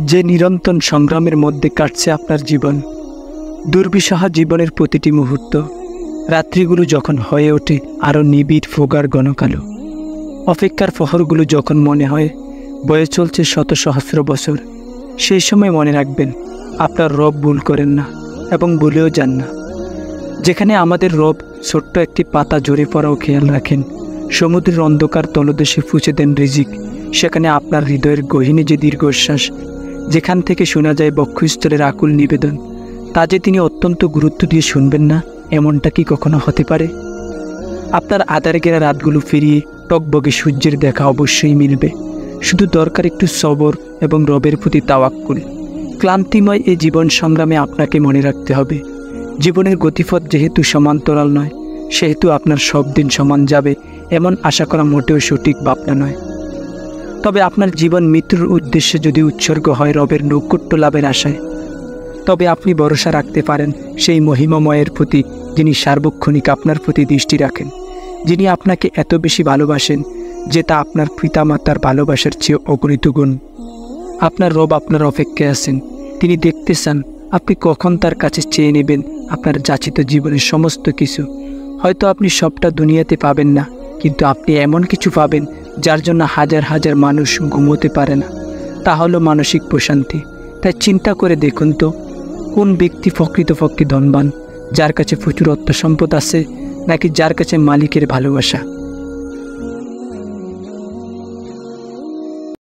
যে নিরন্তর সংগ্রামের মধ্যে কাটছে আপনার জীবন, দুর্বিষহ জীবনের প্রতিটি মুহূর্ত, রাত্রিগুলো যখন হয়ে ওঠে আরও নিবিড় ফোগার ঘনকালো, অপেক্ষার প্রহরগুলো যখন মনে হয় বয়ে চলছে শত সহস্র বছর, সেই সময় মনে রাখবেন আপনার রব ভুল করেন না এবং ভুলেও যান না। যেখানে আমাদের রব ছোট্ট একটি পাতা ঝরে পড়াও খেয়াল রাখেন, সমুদ্রের অন্ধকার তলদেশে ফুঁচে দেন রিজিক, সেখানে আপনার হৃদয়ের গহীনে যে দীর্ঘশ্বাস, যেখান থেকে শোনা যায় বক্ষস্থলের আকুল নিবেদন, তা যে তিনি অত্যন্ত গুরুত্ব দিয়ে শুনবেন না, এমনটা কি কখনো হতে পারে? আপনার আধারে ঘেরা রাতগুলো ফিরিয়ে টকবগে সূর্যের দেখা অবশ্যই মিলবে, শুধু দরকার একটু সবর এবং রবের প্রতি তাওয়াক্কুল। ক্লান্তিময় এই জীবন সংগ্রামে আপনাকে মনে রাখতে হবে, জীবনের গতিপথ যেহেতু সমান্তরাল নয়, সেহেতু আপনার সব দিন সমান যাবে এমন আশা করা মোটেও সঠিক ভাবনা নয়। তবে আপনার জীবন মৃত্যুর উদ্দেশ্যে যদি উৎসর্গ হয় রবের নৈকট্য লাভের আশায়, তবে আপনি ভরসা রাখতে পারেন সেই মহিমাময়ের প্রতি, যিনি সার্বক্ষণিক আপনার প্রতি দৃষ্টি রাখেন, যিনি আপনাকে এত বেশি ভালোবাসেন যে তা আপনার পিতামাতার ভালোবাসার চেয়ে অগণিত গুণ। আপনার রব আপনার অপেক্ষায় আছেন, তিনি দেখতে চান আপনি কখন তার কাছে চেয়ে নেবেন আপনার যাচিত জীবনের সমস্ত কিছু। হয়তো আপনি সবটা দুনিয়াতে পাবেন না, কিন্তু আপনি এমন কিছু পাবেন যার জন্য হাজার হাজার মানুষ ঘুমোতে পারে না, তা হলো মানসিক প্রশান্তি। তাই চিন্তা করে দেখুন তো, কোন ব্যক্তি প্রকৃতপক্ষে ধনবান, যার কাছে প্রচুর অর্থ সম্পদ আছে নাকি যার কাছে মালিকের ভালোবাসা?